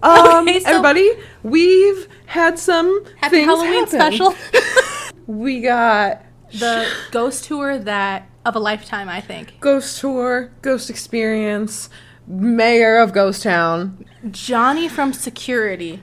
Okay, so everybody, we've had some happy things Halloween happen. special. We got the ghost tour of a lifetime, I think. Ghost tour, ghost experience, mayor of Ghost Town. Johnny from security.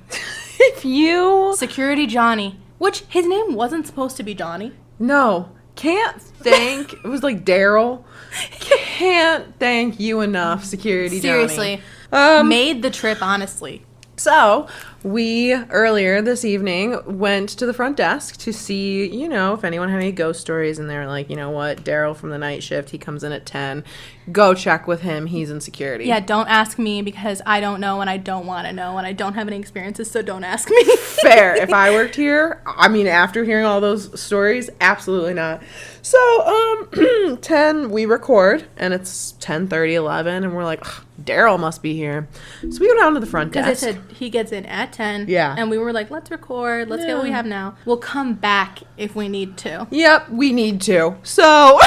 Security Johnny. Which, his name wasn't supposed to be Johnny. No. Can't thank... It was like Daryl. Can't thank you enough, security Johnny. Seriously. Made the trip, honestly. So, we, earlier this evening, went to the front desk to see, if anyone had any ghost stories, and they were like, you know what, Daryl from the night shift, he comes in at 10. Go check with him, he's in security. Yeah, don't ask me, because I don't know, and I don't want to know, and I don't have any experiences, so don't ask me. Fair. If I worked here, after hearing all those stories, absolutely not. So, 10, we record, and it's 10:30, 11, and we're like, Daryl must be here. So we go down to the front desk. Because they said he gets in at 10. Yeah. And we were like, let's record. Let's get what we have now. We'll come back if we need to. Yep, we need to. So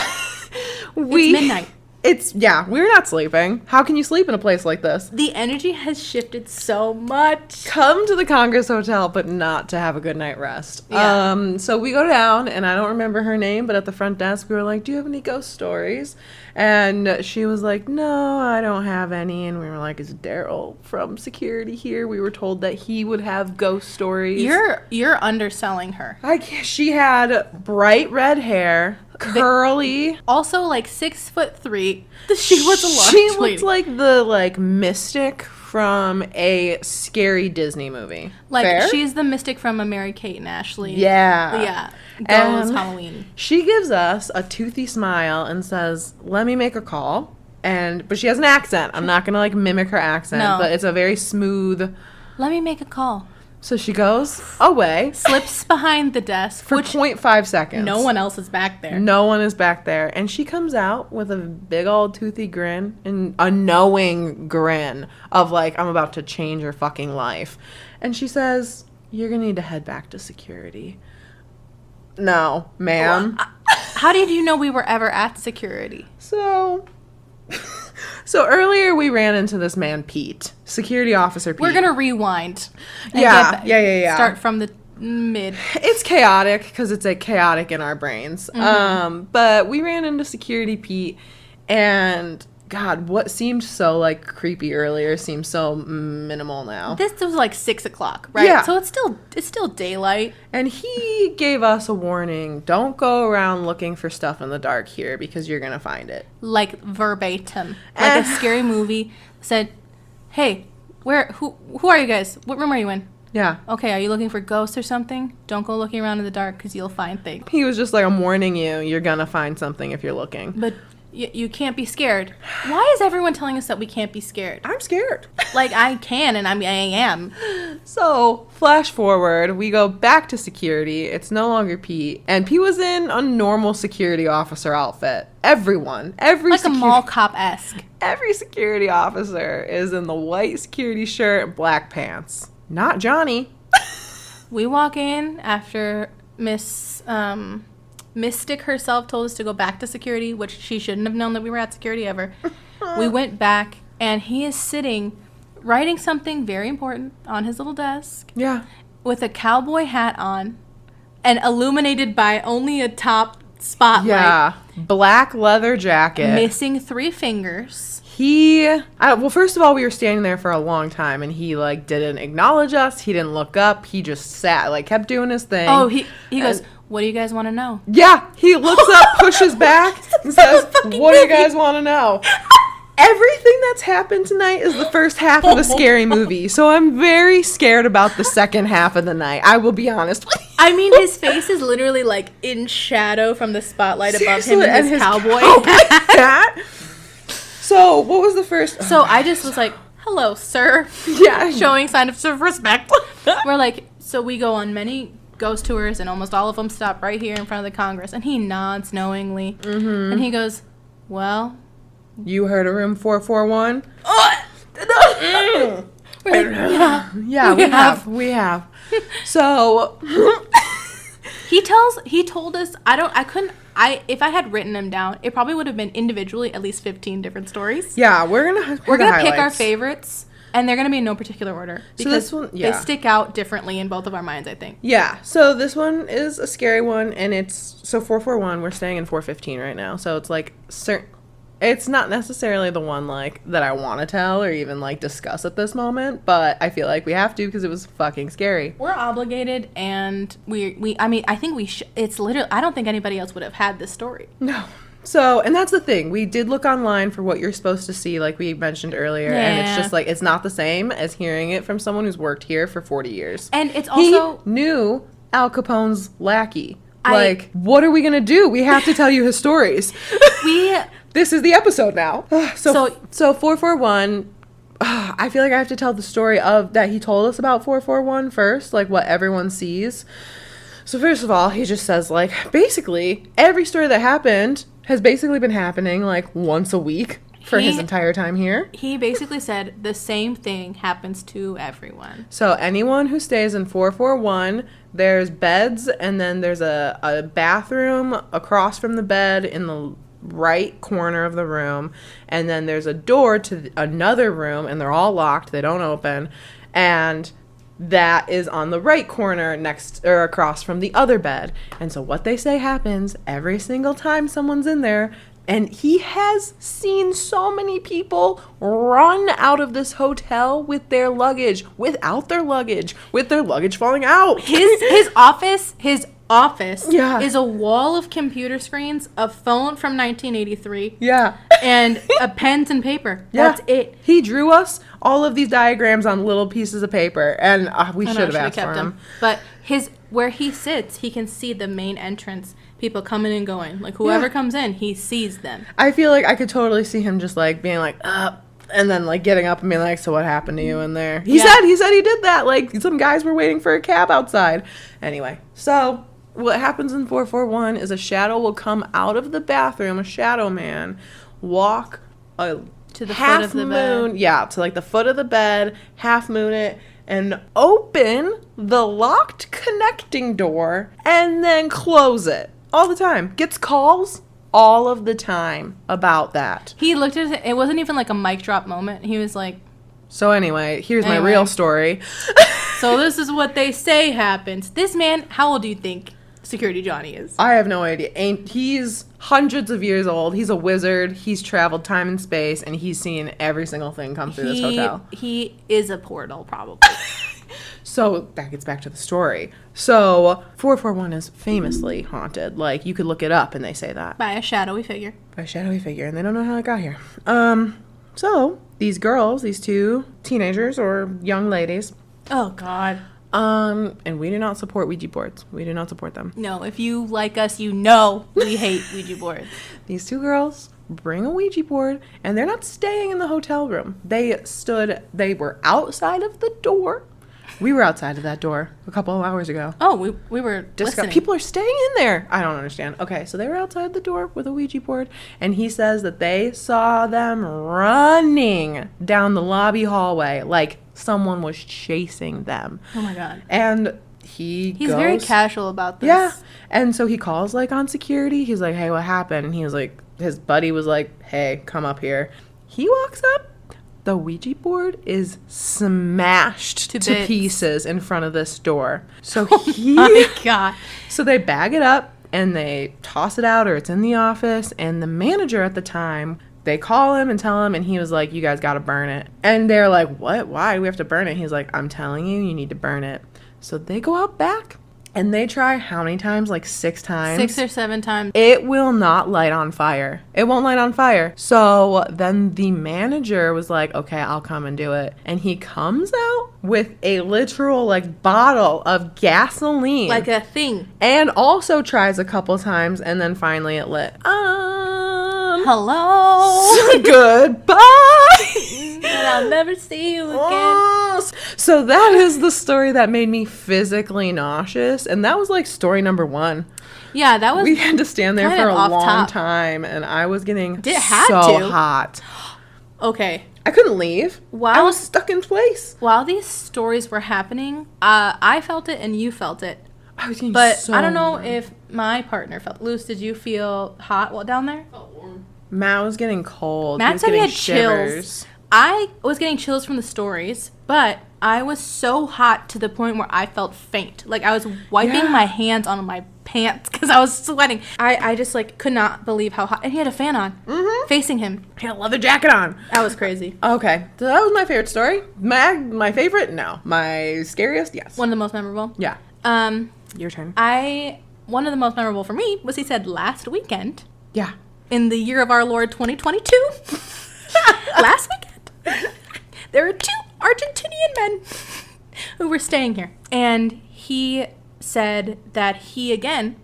it's midnight. We're not sleeping. How can you sleep in a place like this? The energy has shifted so much. Come to the Congress Hotel, but not to have a good night rest. Yeah. So we go down, and I don't remember her name, but at the front desk, we were like, do you have any ghost stories? And she was like, no, I don't have any. And we were like, is Daryl from security here? We were told that he would have ghost stories. You're underselling her. She had bright red hair, curly. Also, like 6'3". She was a large She lady. looked like the mystic from a scary Disney movie. Like, Fair? she's the mystic from a Mary-Kate and Ashley. Yeah. Girls Halloween. She gives us a toothy smile and says, let me make a call. But she has an accent. I'm not going to mimic her accent, but it's a very smooth. Let me make a call. So she goes away. Slips behind the desk. For 0.5 seconds. No one else is back there. No one is back there. And she comes out with a big old toothy grin and a knowing grin of I'm about to change your fucking life. And she says, you're going to need to head back to security. No, ma'am. How did you know we were ever at security? So earlier we ran into this man, Pete, security officer Pete. We're going to rewind. Yeah. Start from the mid. It's chaotic because it's chaotic in our brains. Mm-hmm. But we ran into security Pete, and God, what seemed so creepy earlier seems so minimal now. This was 6 o'clock, right? Yeah. So it's still daylight. And he gave us a warning. Don't go around looking for stuff in the dark here because you're going to find it. Verbatim. A scary movie said, hey, who are you guys? What room are you in? Yeah. Okay, are you looking for ghosts or something? Don't go looking around in the dark because you'll find things. He was just I'm warning you. You're going to find something if you're looking. But you can't be scared. Why is everyone telling us that we can't be scared? I'm scared. I can, and I am. So, flash forward, we go back to security. It's no longer Pete. And Pete was in a normal security officer outfit. Every a mall cop-esque. Every security officer is in the white security shirt and black pants. Not Johnny. We walk in after Mystic herself told us to go back to security, which she shouldn't have known that we were at security ever. We went back, and he is sitting, writing something very important on his little desk. Yeah. With a cowboy hat on, and illuminated by only a top spotlight. Yeah. Black leather jacket. Missing 3 fingers. Well, first of all, we were standing there for a long time, and he, didn't acknowledge us. He didn't look up. He just sat, kept doing his thing. Oh, he goes, what do you guys want to know? Yeah, he looks up, pushes back, and says, what do you guys want to know? Everything that's happened tonight is the first half of a scary movie, so I'm very scared about the second half of the night. I will be honest with you. I mean, his face is literally, in shadow from the spotlight above him and his cowboy hat. So, what was the first... So, I just was like, hello, sir. Yeah. Showing sign of respect. We're so we go on many ghost tours, and almost all of them stop right here in front of the Congress. And he nods knowingly. Mm-hmm. And he goes, well... You heard of room 441? We're like, yeah, we have. So... He told us, if I had written them down, it probably would have been individually at least 15 different stories. Yeah, we're gonna pick our favorites. And they're going to be in no particular order. So Because this one, they stick out differently in both of our minds, I think. Yeah. So this one is a scary one, and it's... So 441, we're staying in 415 right now. So it's like... It's not necessarily the one, like, that I want to tell or even, like, discuss at this moment, but I feel like we have to because it was fucking scary. We're obligated, and I think it's literally... I don't think anybody else would have had this story. No. So, and that's the thing. We did look online for what you're supposed to see, like we mentioned earlier. Yeah. And it's just like, it's not the same as hearing it from someone who's worked here for 40 years. And it's also... He knew Al Capone's lackey. What are we going to do? We have to tell you his stories. This is the episode now. So 441... I feel like I have to tell the story of that he told us about 441 first, like what everyone sees. So first of all, he just says, like, basically, every story that happened has basically been happening, like, once a week for his entire time here. He basically said the same thing happens to everyone. So anyone who stays in 441, there's beds, and then there's a bathroom across from the bed in the right corner of the room, and then there's a door to another room, and they're all locked. They don't open, and... that is on the right corner next or across from the other bed. And so what they say happens every single time someone's in there. And he has seen so many people run out of this hotel with their luggage, without their luggage, with their luggage falling out. His office Yeah. is a wall of computer screens, a phone from 1983. Yeah. And pens and paper. Yeah. That's it. He drew us all of these diagrams on little pieces of paper, and we should have asked for him. But where he sits, he can see the main entrance. People coming and going. Like, whoever comes in, he sees them. I feel like I could totally see him just, like, being like, and then, like, getting up and being like, so what happened to you in there? He said he did that. Like, some guys were waiting for a cab outside. Anyway, so what happens in 441 is a shadow will come out of the bathroom, a shadow man, walk to the foot of the bed. Yeah, to, like, the foot of the bed, half moon it, and open the locked connecting door, and then close it. All the time. Gets calls all of the time about that. He looked at it. It wasn't even like a mic drop moment. He was like... So anyway, here's my real story. So this is what they say happens. This man, how old do you think Security Johnny is? I have no idea. He's hundreds of years old. He's a wizard. He's traveled time and space, and he's seen every single thing come through this hotel. He is a portal, probably. So that gets back to the story. So 441 is famously haunted. Like, you could look it up and they say that. By a shadowy figure. And they don't know how it got here. So these girls, these two teenagers or young ladies. Oh, God. And we do not support Ouija boards. We do not support them. No, if you like us, you know we hate Ouija boards. These two girls bring a Ouija board, and they're not staying in the hotel room. They were outside of the door. We were outside of that door a couple of hours ago. Oh, we were listening. People are staying in there. I don't understand. Okay, so they were outside the door with a Ouija board, and he says that they saw them running down the lobby hallway like someone was chasing them. Oh, my God. And he's very casual about this. Yeah. And so he calls, like, on security. He's like, hey, what happened? And he was like, his buddy was like, hey, come up here. He walks up. The Ouija board is smashed to pieces in front of this door. So my God. So they bag it up and they toss it out, or it's in the office. And the manager at the time, they call him and tell him, and he was like, you guys got to burn it. And they're like, what? Why do we have to burn it? He's like, I'm telling you, you need to burn it. So they go out back. And they try how many times? Like 6 times? 6 or 7 times. It will not light on fire. It won't light on fire. So then the manager was like, okay, I'll come and do it. And he comes out with a literal, like, bottle of gasoline. Like a thing. And also tries a couple times, and then finally it lit. Hello. Goodbye. And I'll never see you again. So that is the story that made me physically nauseous, and that was like story number 1. Yeah, that was. We had to stand there for a long time, and I was getting hot. Okay. I couldn't leave. I was stuck in place. While these stories were happening, I felt it and you felt it. I was getting I don't know if my partner felt. Luce, did you feel hot down there? Felt warm. Matt was getting cold. Matt said he had shivers. chills. I was getting chills from the stories, but I was so hot to the point where I felt faint. Like, I was wiping my hands on my pants because I was sweating. I just, like, could not believe how hot. And he had a fan on, facing him. He had a leather jacket on. That was crazy. Okay, so that was my favorite story. My favorite? No. My scariest? Yes. One of the most memorable? Yeah. Your turn. One of the most memorable for me was he said last weekend. Yeah. In the year of our Lord 2022. Last weekend. There were 2 Argentinian men who were staying here. And he said that he, again,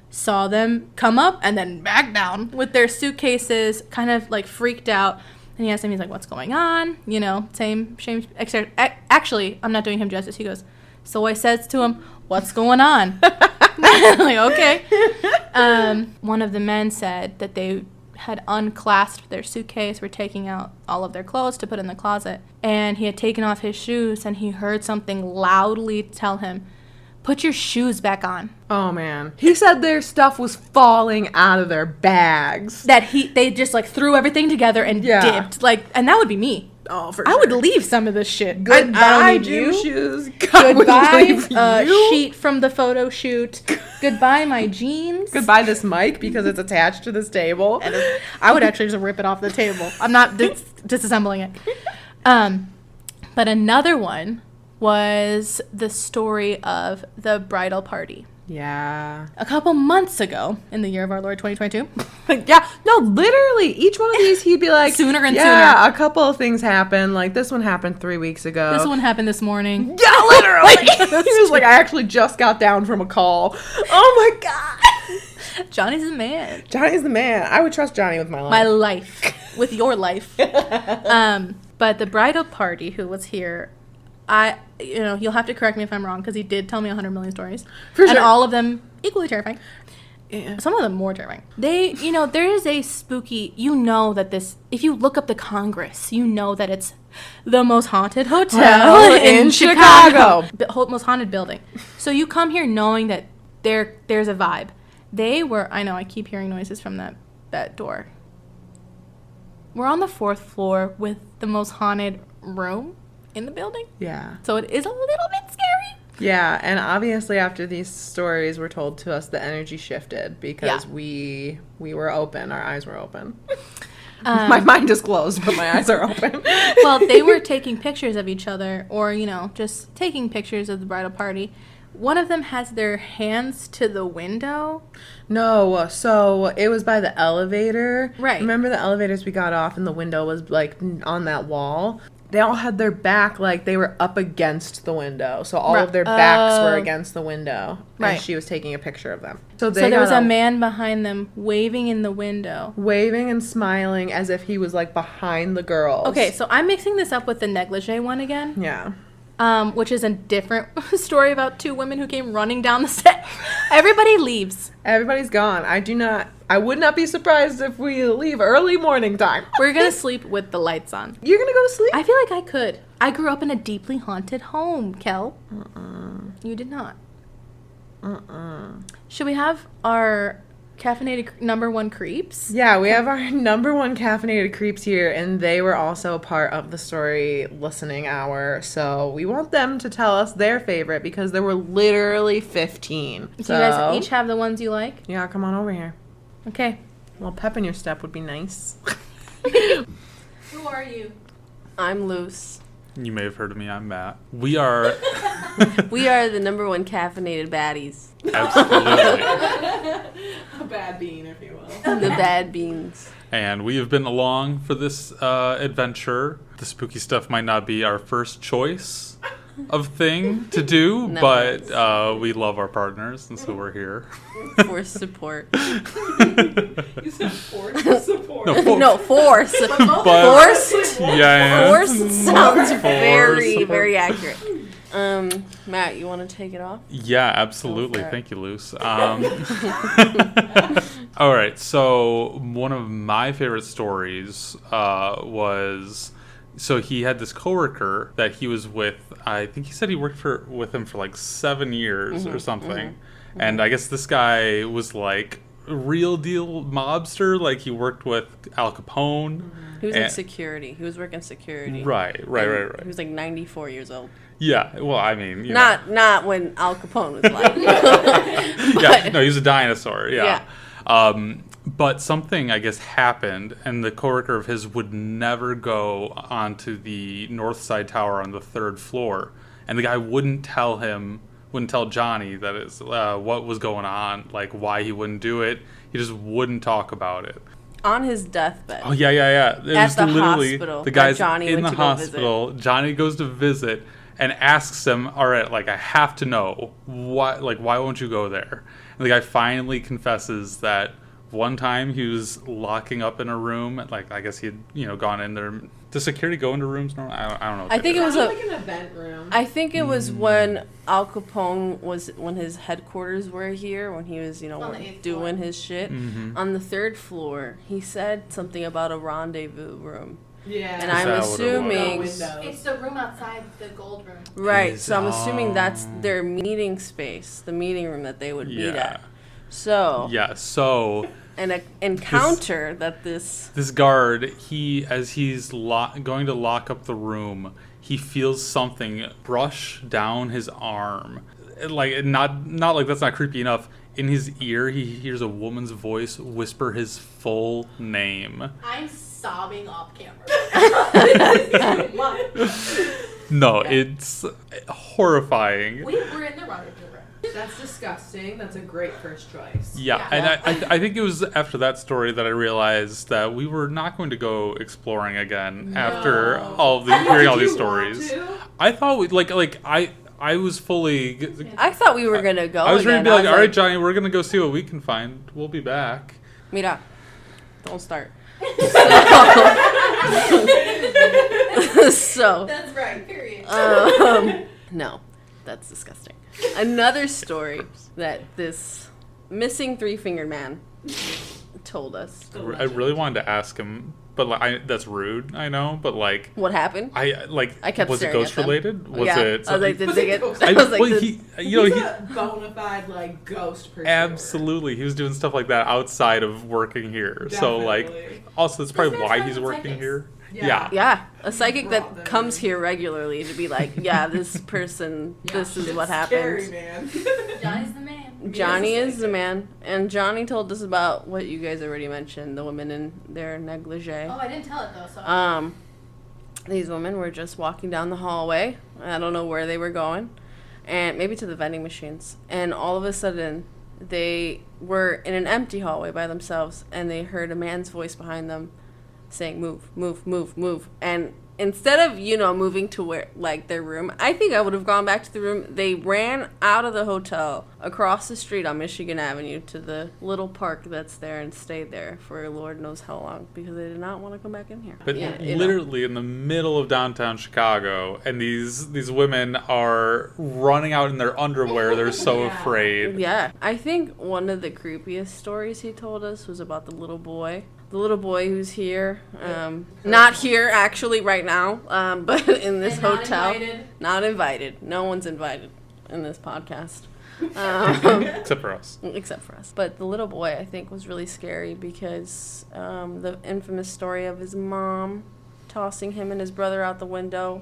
saw them come up and then back down with their suitcases, kind of, like, freaked out. And he asked him, he's like, what's going on? You know, same. Actually, I'm not doing him justice. He goes, so I says to him, what's going on? Like, okay. One of the men said that they had unclasped their suitcase, were taking out all of their clothes to put in the closet, and he had taken off his shoes, and he heard something loudly tell him, put your shoes back on. Oh, man. He said their stuff was falling out of their bags. That they just, like, threw everything together and dipped. Like, and that would be me. Oh, for I sure. would leave some of this shit. Goodbye, I don't need gym you. shoes. God, Goodbye, sheet from the photo shoot. Goodbye, my jeans. Goodbye, this mic, because it's attached to this table. I would actually just rip it off the table. I'm not disassembling it. But another one was the story of the bridal party. Yeah. A couple months ago, in the year of our Lord 2022. Yeah. No, literally, each one of these, he'd be like, Sooner and yeah, sooner. a couple of things happened. Like, this one happened 3 weeks ago. This one happened this morning. Yeah, literally. He was like, I actually just got down from a call. Oh, my God. Johnny's the man. Johnny's the man. I would trust Johnny with my life. My life. With your life. But the bridal party who was here, you'll have to correct me if I'm wrong, because he did tell me 100 million stories. For and sure. all of them equally terrifying. Yeah. Some of them more terrifying. There is a spooky, if you look up the Congress, you know that it's the most haunted hotel in Chicago. Most haunted building. So you come here knowing that there's a vibe. I know, I keep hearing noises from that door. We're on the 4th floor with the most haunted room in the building. Yeah. So it is a little bit scary. Yeah, and obviously after these stories were told to us, the energy shifted because we were open. Our eyes were open. My mind is closed, but my eyes are open. Well, they were taking pictures of each other or, just taking pictures of the bridal party. One of them has their hands to the window. No, so it was by the elevator. Right. Remember the elevators we got off and the window was like on that wall? They all had their back, like they were up against the window. So all of their backs were against the window. Right. And she was taking a picture of them. So there was a man behind them waving in the window. Waving and smiling as if he was like behind the girls. Okay, so I'm mixing this up with the negligee one again. Yeah. Which is a different story about 2 women who came running down the set. Everybody leaves. Everybody's gone. I would not be surprised if we leave early morning time. We're going to sleep with the lights on. You're going to go to sleep? I feel like I could. I grew up in a deeply haunted home, Kel. You did not. Should we have our caffeinated #1 creeps? Yeah, we have our #1 caffeinated creeps here, and they were also a part of the story listening hour. So we want them to tell us their favorite because there were literally 15. Do you guys each have the ones you like? Yeah, come on over here. Okay. Well, pep in your step would be nice. Who are you? I'm Luce. You may have heard of me. I'm Matt. We are We are the #1 caffeinated baddies. absolutely, A bad bean, if you will. The bad beans. and we have been along for this adventure. The spooky stuff might not be our first choice of thing to do, No, but we love our partners, and so we're here. For support. You said forced support. No, force. But Forced? yeah, Forced sounds very, support. very accurate. Matt, you want to take it off? Yeah, absolutely. Go for it. Thank you, Luce. All right, so one of my favorite stories was... So he had this coworker that he was with. I think he said he worked with him for like 7 years or something. And I guess this guy was like real deal mobster. Like he worked with Al Capone. He was in security. He was working security. Right. He was like 94 years old. Yeah, well, I mean, you know. Not when Al Capone was alive. Yeah, no, he was a dinosaur. Yeah. But something, I guess, happened, and the coworker of his would never go onto the north side tower on the 3rd floor, and the guy wouldn't tell Johnny that is what was going on, like why he wouldn't do it. He just wouldn't talk about it. On his deathbed. Oh yeah. It At was the literally hospital the guy's Johnny in went the to go hospital. Johnny goes to visit and asks him, "All right, like I have to know why won't you go there?" And the guy finally confesses that one time he was locking up in a room, like I guess he had gone in there. Does security go into rooms? No, I don't know. I think it was like an event room. I think it was when Al Capone when his headquarters were here, when he was doing his shit. Mm-hmm. On the 3rd floor, he said something about a rendezvous room. Yeah. And I'm assuming It's the room outside the gold room. right. So I'm assuming that's their meeting space, the meeting room that they would meet at. So an encounter that this guard, as he's going to lock up the room, he feels something brush down his arm. Like not like that's not creepy enough. In his ear, he hears a woman's voice whisper his full name. I'm sobbing off camera. No, it's horrifying. We were in the rendezvous room. That's disgusting. That's a great first choice. Yeah, and I think it was after that story that I realized that we were not going to go exploring again after hearing all these stories. I thought I was fully. I thought we were gonna go. I was ready to be again. like, all right, Johnny, we're gonna go see what we can find. We'll be back. Mira, don't start. So. That's right. Period. No, that's disgusting. Another story that this missing 3-fingered man told us. I really wanted to ask him, but that's rude. I know, but like, what happened? I kept was it staring ghost at them. related? Was yeah. it? I was like, did they get? He's I was like, he's a bona fide ghost pursuer. absolutely. He was doing stuff like that outside of working here. Definitely. So like, also that's probably why he's working here. Yeah. yeah, a psychic that comes here regularly to be like, yeah, this person, this is what happens. Scary, man. Johnny's the man. Johnny is the man, and Johnny told us about what you guys already mentioned, the women in their negligee. Oh, I didn't tell it though. So. These women were just walking down the hallway. I don't know where they were going, and maybe to the vending machines. And all of a sudden, they were in an empty hallway by themselves, and they heard a man's voice behind them saying, "Move, move, move, move." And instead of, moving to where, their room, I think I would have gone back to the room. They ran out of the hotel, across the street on Michigan Avenue to the little park that's there and stayed there for Lord knows how long because they did not want to come back in here. But literally in the middle of downtown Chicago, and these women are running out in their underwear. They're so afraid. Yeah. I think one of the creepiest stories he told us was about the little boy. The little boy who's here, not here actually right now, but in this hotel. Not invited. No one's invited in this podcast. Except for us. Except for us. But the little boy, I think, was really scary because the infamous story of his mom tossing him and his brother out the window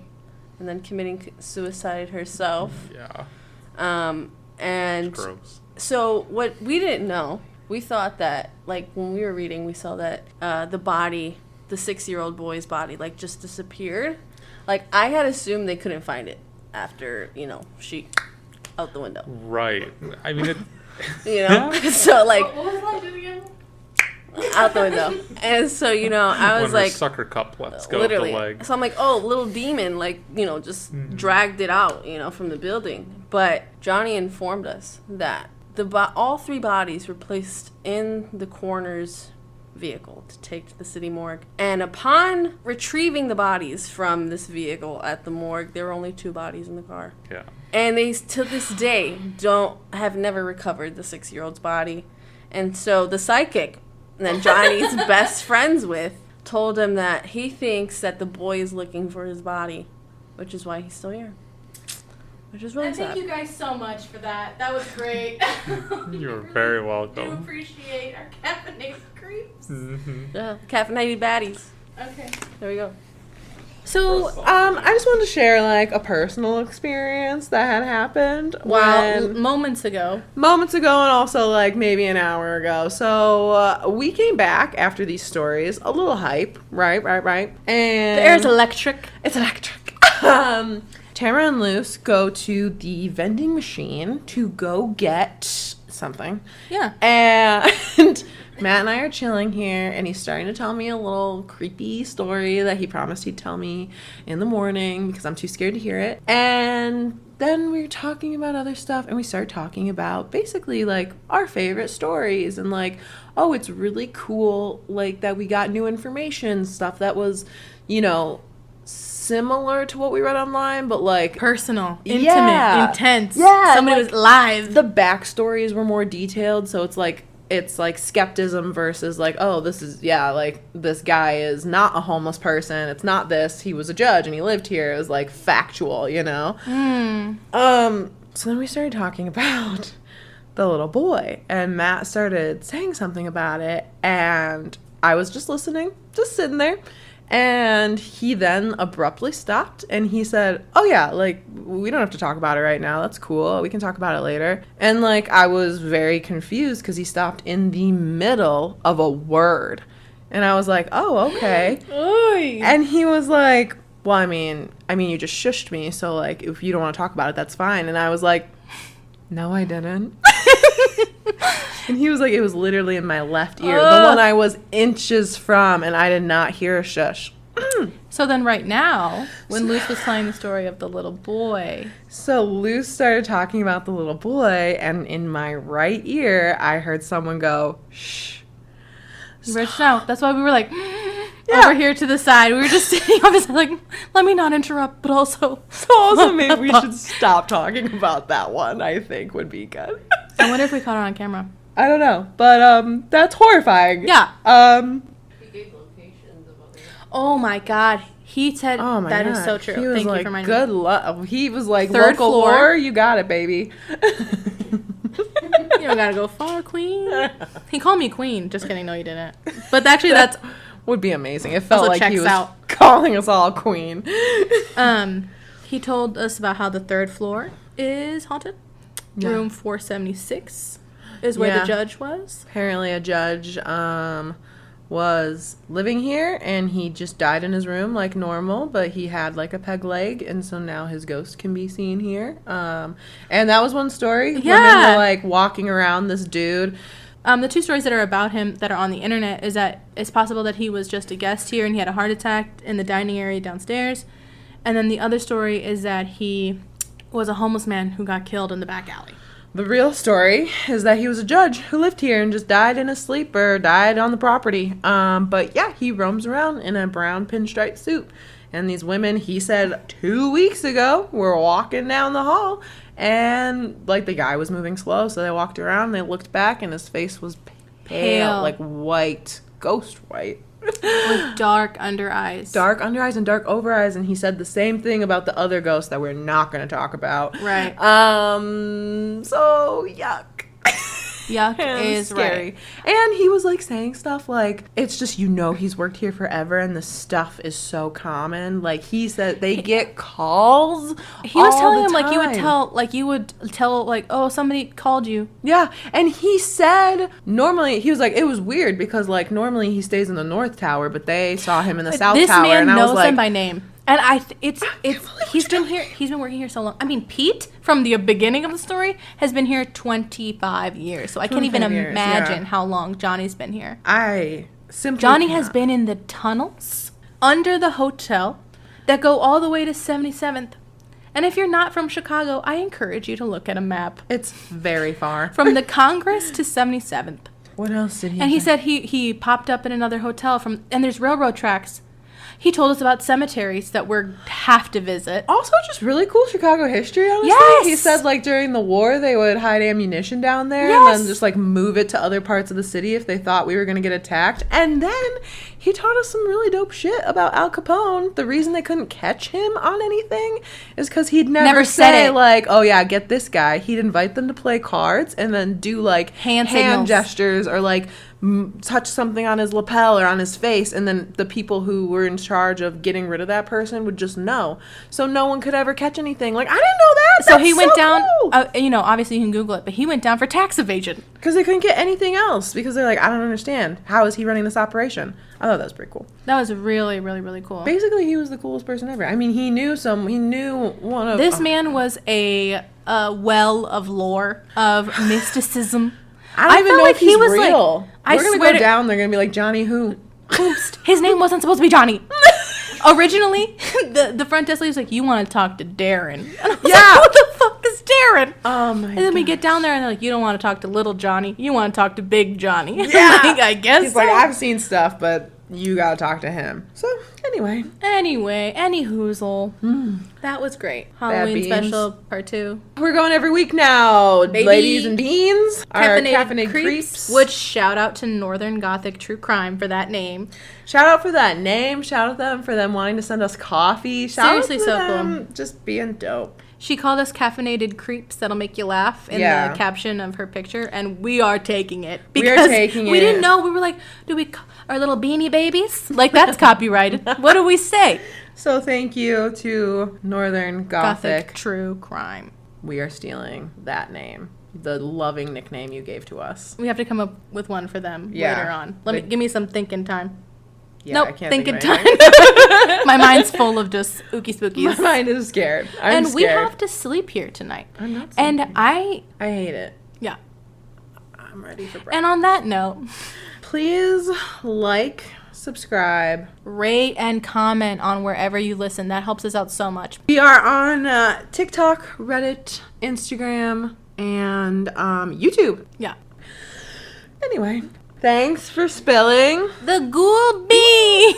and then committing suicide herself. Yeah. And gross. So what we didn't know, we thought that, when we were reading, we saw that the body, the 6-year-old boy's body, just disappeared. I had assumed they couldn't find it after, she out the window. Right. I mean, So, What was I doing again? out the window. And so, I was when like... sucker cup lets go literally. up the leg. So I'm like, oh, little demon, just dragged it out, from the building. But Johnny informed us that all 3 bodies were placed in the coroner's vehicle to take to the city morgue. And upon retrieving the bodies from this vehicle at the morgue, there were only 2 bodies in the car. Yeah. And they, to this day, have never recovered the 6-year-old's body. And so the psychic that Johnny's best friends with told him that he thinks that the boy is looking for his body, which is why he's still here. which is really sad. Thank you guys so much for that. That was great. You're very Do welcome. appreciate our caffeinated creeps. Yeah, caffeinated baddies. Okay. There we go. So, I just wanted to share like a personal experience that had happened moments ago. moments ago, and also like maybe an hour ago. So we came back after these stories, a little hype, right, and The air is electric. it's electric. Tamara and Luce go to the vending machine to go get something. Yeah. And Matt and I are chilling here, and he's starting to tell me a little creepy story that he promised he'd tell me in the morning because I'm too scared to hear it. And then we were talking about other stuff, and we started talking about basically like our favorite stories and like, oh, it's really cool like that we got new information, stuff that was, you know, similar to what we read online, but like Personal, intimate, Yeah. intense. Yeah, Somebody like, was live. the backstories were more detailed, so it's like skepticism versus like, oh, this is like this guy is not a homeless person, it's not this, he was a judge and he lived here. It was like factual, you know. So then we started talking about the little boy, and Matt started saying something about it, and I was just listening, just sitting there. And he then abruptly stopped and he said, oh yeah, like, we don't have to talk about it right now. That's cool. We can talk about it later. And like, I was very confused because he stopped in the middle of a word. And I was like, oh, okay. Oy. And he was like, well, I mean, you just shushed me. So like, if you don't want to talk about it, that's fine. And I was like, no, I didn't. And he was like, it was literally in my left ear, the one I was inches from, and I did not hear a shush. So then right now, when Luce was telling the story of the little boy. So Luce started talking about the little boy, and in my right ear, I heard someone go, shh. Rich, no. That's why we were like, over here to the side. We were just sitting on this like, let me not interrupt, but also. So also maybe we should stop talking about that one, I think would be good. I wonder if we caught it on camera. I don't know, but that's horrifying. Yeah. He gave locations of other. Oh my God. He said Oh my that God. is so true. He was Thank you like, for reminding me. good luck. He was like, Third local floor. lore, you got it, baby. You don't gotta go far, queen. He called me queen. Just kidding. No, you didn't. But actually, that's Would be amazing. It felt Also like he checks was out. calling us all queen. he told us about how the third floor is haunted. Yeah. Room 476 is where Yeah. the judge was. Apparently a judge was living here, and he just died in his room like normal, but he had like a peg leg, and so now his ghost can be seen here. And that was one story. Women Yeah. were like walking around this dude. The two stories that are about him that are on the internet is that it's possible that he was just a guest here and he had a heart attack in the dining area downstairs. And then the other story is that he was a homeless man who got killed in the back alley. The real story is that he was a judge who lived here and just died in his sleep or died on the property. But yeah, he roams around in a brown pinstripe suit. And these women, he said 2 weeks ago, were walking down the hall, and like the guy was moving slow, so they walked around, they looked back, and his face was pale. Like white, ghost white. With dark under eyes. Dark under eyes and dark over eyes, and he said the same thing about the other ghost that we're not going to talk about. Right. So yuck. Yuck And is scary. right. And he was like saying stuff like, it's just, he's worked here forever and the stuff is so common. Like he said they get calls. He was all telling the him time. you would tell oh, somebody called you. Yeah, and he said normally he was like, it was weird because like normally he stays in the North Tower, but they saw him in the South This Tower, man and I was knows like, him by name. And he's been here. He's been working here so long. I mean, Pete from the beginning of the story has been here 25 years. So I can't even 25 years, imagine yeah. how long Johnny's been here. I simply Johnny has cannot. been in the tunnels under the hotel that go all the way to 77th. And if you're not from Chicago, I encourage you to look at a map. It's very far. From the Congress to 77th. What else did he? And he say? said he popped up in another hotel and there's railroad tracks. He told us about cemeteries that we have to visit. Also, just really cool Chicago history, honestly. Yes! He said, like, during the war, they would hide ammunition down there Yes! and then just, like, move it to other parts of the city if they thought we were going to get attacked. And then he taught us some really dope shit about Al Capone. The reason they couldn't catch him on anything is because he'd never said say, it. like, oh, yeah, get this guy. He'd invite them to play cards and then do, like, Hand signals. gestures or, like, touch something on his lapel or on his face, and then the people who were in charge of getting rid of that person would just know, so no one could ever catch anything. Like, I didn't know that. So he went down, cool. Obviously you can Google it, but he went down for tax evasion. Because they couldn't get anything else, because they're like, I don't understand, how is he running this operation? I thought that was pretty cool. That was really, really, really cool. Basically, he was the coolest person ever. I mean, he knew one of This man was a well of lore, of mysticism. I don't even felt know like if he's he was real. like, I We're gonna swear go to- down. They're gonna be like, Johnny who? Oops. His name wasn't supposed to be Johnny. Originally, the front desk lady was like, "You want to talk to Darren?" And I was Yeah. like, "Who the fuck is Darren?" Oh my. And then we get down there and they're like, "You don't want to talk to little Johnny. You want to talk to big Johnny." Yeah. I'm like, I guess. He's So. like, I've seen stuff, but you gotta talk to him. So anyway, Anyway, any hoozle. That was great. Halloween beans. special part 2. we're going every week now, Baby. ladies and beans. Our Caffeinated creeps. creeps. Which shout out to Northern Gothic True Crime for that name. Shout out for that name. Shout out them for them wanting to send us coffee. Shout Seriously, out to so them just being dope. She called us caffeinated creeps that'll make you laugh in Yeah. the caption of her picture, and we are taking it. We are taking we it. didn't know. We were like, our little beanie babies? Like, that's copyrighted. What do we say? So thank you to Northern Gothic. True Crime. We are stealing that name, the loving nickname you gave to us. We have to come up with one for them Yeah. later on. Like- Give me some thinking time. Yeah, nope, I can't thinking think of time. anything. My mind's full of just ookie spookies. My mind is scared. I'm and we scared. have to sleep here tonight. I'm not And sleeping. I hate it. yeah. I'm ready for breakfast. And on that note, Please like, subscribe. rate and comment on wherever you listen. That helps us out so much. We are on TikTok, Reddit, Instagram, and YouTube. Yeah. Anyway, thanks for spilling. The Ghoul Bee!